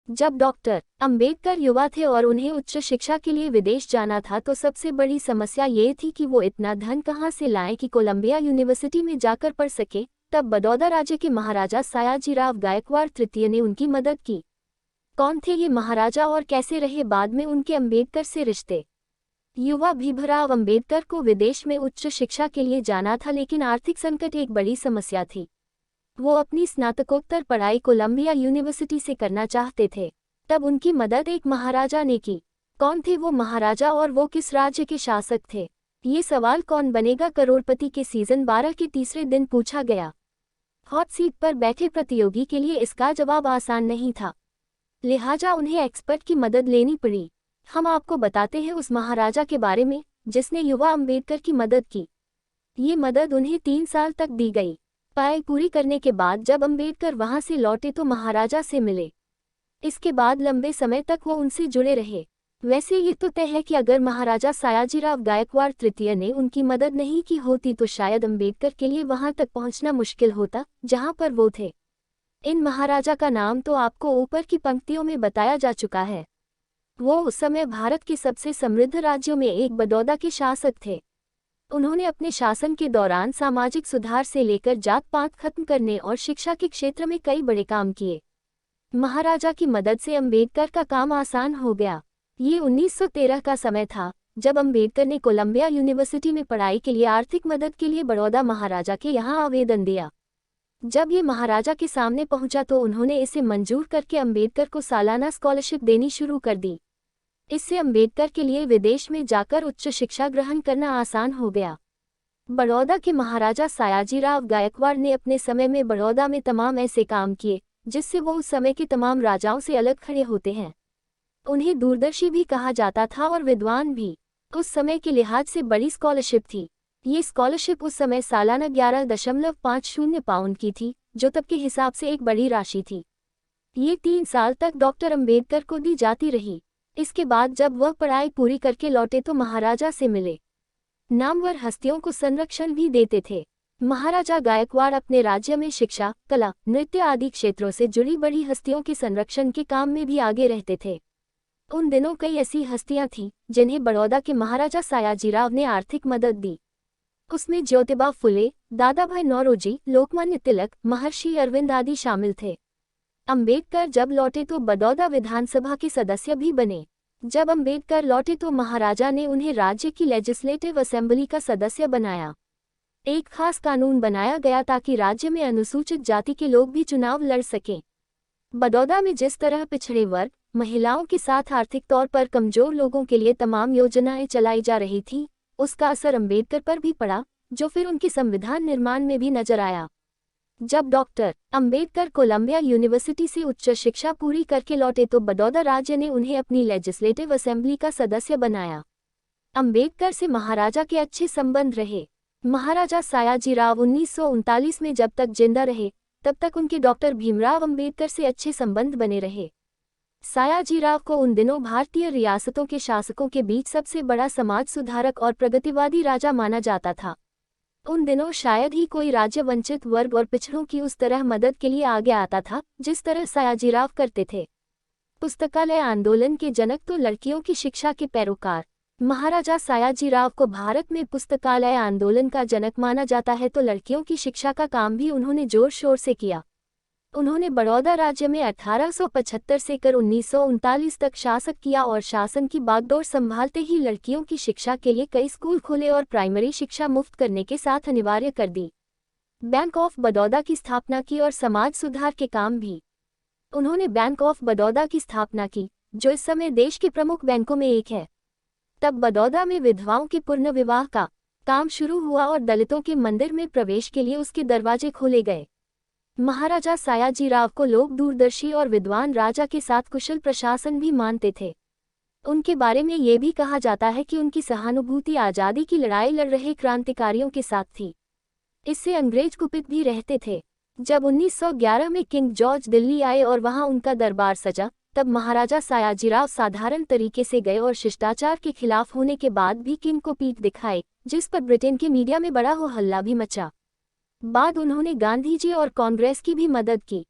जब डॉक्टर अंबेडकर युवा थे और उन्हें उच्च शिक्षा के लिए विदेश जाना था तो सबसे बड़ी समस्या ये थी कि वो इतना धन कहाँ से लाएं कि कोलंबिया यूनिवर्सिटी में जाकर पढ़ सके। तब बड़ौदा राज्य के महाराजा सयाजीराव गायकवाड़ तृतीय ने उनकी मदद की। कौन थे ये महाराजा और कैसे रहे बाद में उनके अंबेडकर से रिश्ते? युवा भीमराव अंबेडकर को विदेश में उच्च शिक्षा के लिए जाना था, लेकिन आर्थिक संकट एक बड़ी समस्या थी। वो अपनी स्नातकोत्तर पढ़ाई कोलंबिया यूनिवर्सिटी से करना चाहते थे। तब उनकी मदद एक महाराजा ने की। कौन थे वो महाराजा और वो किस राज्य के शासक थे? ये सवाल कौन बनेगा करोड़पति के सीजन 12 के तीसरे दिन पूछा गया। हॉट सीट पर बैठे प्रतियोगी के लिए इसका जवाब आसान नहीं था, लिहाजा उन्हें एक्सपर्ट की मदद लेनी पड़ी। हम आपको बताते हैं उस महाराजा के बारे में जिसने युवा अंबेडकर की मदद की। ये मदद उन्हें 3 साल तक दी गई। पढ़ाई पूरी करने के बाद जब अंबेडकर वहां से लौटे तो महाराजा से मिले। इसके बाद लंबे समय तक वो उनसे जुड़े रहे। वैसे ये तो तय है कि अगर महाराजा सयाजीराव गायकवाड़ तृतीय ने उनकी मदद नहीं की होती तो शायद अंबेडकर के लिए वहां तक पहुंचना मुश्किल होता जहां पर वो थे। इन महाराजा का नाम तो आपको ऊपर की पंक्तियों में बताया जा चुका है। वो उस समय भारत के सबसे समृद्ध राज्यों में एक बड़ौदा के शासक थे। उन्होंने अपने शासन के दौरान सामाजिक सुधार से लेकर जात पात खत्म करने और शिक्षा के क्षेत्र में कई बड़े काम किए। महाराजा की मदद से अंबेडकर का काम आसान हो गया। ये 1913 का समय था जब अंबेडकर ने कोलंबिया यूनिवर्सिटी में पढ़ाई के लिए आर्थिक मदद के लिए बड़ौदा महाराजा के यहाँ आवेदन दिया। जब ये महाराजा के सामने पहुंचा तो उन्होंने इसे मंजूर करके अंबेडकर को सालाना स्कॉलरशिप देनी शुरू कर दी। इससे अंबेडकर के लिए विदेश में जाकर उच्च शिक्षा ग्रहण करना आसान हो गया। बड़ौदा के महाराजा सयाजीराव गायकवाड़ ने अपने समय में बड़ौदा में तमाम ऐसे काम किए जिससे वो उस समय के तमाम राजाओं से अलग खड़े होते हैं। उन्हें दूरदर्शी भी कहा जाता था और विद्वान भी। उस समय के लिहाज से बड़ी स्कॉलरशिप थी। ये स्कॉलरशिप उस समय सालाना 11.50 पाउंड की थी, जो तब के हिसाब से एक बड़ी राशि थी। ये 3 साल तक डॉक्टर अंबेडकर को दी जाती रही। इसके बाद जब वह पढ़ाई पूरी करके लौटे तो महाराजा से मिले। नामवर हस्तियों को संरक्षण भी देते थे। महाराजा गायकवाड़ अपने राज्य में शिक्षा, कला, नृत्य आदि क्षेत्रों से जुड़ी बड़ी हस्तियों के संरक्षण के काम में भी आगे रहते थे। उन दिनों कई ऐसी हस्तियां थीं जिन्हें बड़ौदा के महाराजा सयाजीराव ने आर्थिक मदद दी। उसमें ज्योतिबा फुले, दादाभाई नौरोजी, लोकमान्य तिलक, महर्षि अरविंद आदि शामिल थे। अंबेडकर जब लौटे तो बड़ौदा विधानसभा के सदस्य भी बने। जब अंबेडकर लौटे तो महाराजा ने उन्हें राज्य की लेजिस्लेटिव असेंबली का सदस्य बनाया। एक खास कानून बनाया गया ताकि राज्य में अनुसूचित जाति के लोग भी चुनाव लड़ सकें। बड़ौदा में जिस तरह पिछड़े वर्ग, महिलाओं के साथ आर्थिक तौर पर कमजोर लोगों के लिए तमाम योजनाएं चलाई जा रही थीं, उसका असर अंबेडकर पर भी पड़ा, जो फिर उनके संविधान निर्माण में भी नजर आया। जब डॉक्टर अंबेडकर कोलंबिया यूनिवर्सिटी से उच्च शिक्षा पूरी करके लौटे तो बड़ौदा राज्य ने उन्हें अपनी लेजिस्लेटिव असेंबली का सदस्य बनाया। अंबेडकर से महाराजा के अच्छे संबंध रहे। महाराजा सयाजीराव 1939 में जब तक जिंदा रहे तब तक उनके डॉक्टर भीमराव अंबेडकर से अच्छे संबंध बने रहे। सयाजीराव को उन दिनों भारतीय रियासतों के शासकों के बीच सबसे बड़ा समाज सुधारक और प्रगतिवादी राजा माना जाता था। उन दिनों शायद ही कोई राज्य वंचित वर्ग और पिछड़ों की उस तरह मदद के लिए आगे आता था जिस तरह सयाजीराव करते थे। पुस्तकालय आंदोलन के जनक तो लड़कियों की शिक्षा के पैरोकार। महाराजा सयाजीराव को भारत में पुस्तकालय आंदोलन का जनक माना जाता है तो लड़कियों की शिक्षा का काम भी उन्होंने जोर शोर से किया। उन्होंने बड़ौदा राज्य में 1875 से कर 1939 तक शासक किया और शासन की बागडोर संभालते ही लड़कियों की शिक्षा के लिए कई स्कूल खोले और प्राइमरी शिक्षा मुफ्त करने के साथ अनिवार्य कर दी। बैंक ऑफ बड़ौदा की स्थापना की और समाज सुधार के काम भी। उन्होंने बैंक ऑफ बड़ौदा की स्थापना की, जो इस समय देश के प्रमुख बैंकों में एक है। तब बड़ौदा में विधवाओं के पुनर्विवाह का काम शुरू हुआ और दलितों के मंदिर में प्रवेश के लिए उसके दरवाजे खोले गए। महाराजा सयाजीराव को लोग दूरदर्शी और विद्वान राजा के साथ कुशल प्रशासन भी मानते थे। उनके बारे में ये भी कहा जाता है कि उनकी सहानुभूति आज़ादी की लड़ाई लड़ रहे क्रांतिकारियों के साथ थी। इससे अंग्रेज कुपित भी रहते थे। जब 1911 में किंग जॉर्ज दिल्ली आए और वहां उनका दरबार सजा, तब महाराजा सयाजीराव साधारण तरीके से गए और शिष्टाचार के खिलाफ होने के बाद भी किंग को पीठ दिखाए, जिस पर ब्रिटेन के मीडिया में बड़ा हो हल्ला भी मचा। बाद उन्होंने गांधी जी और कांग्रेस की भी मदद की।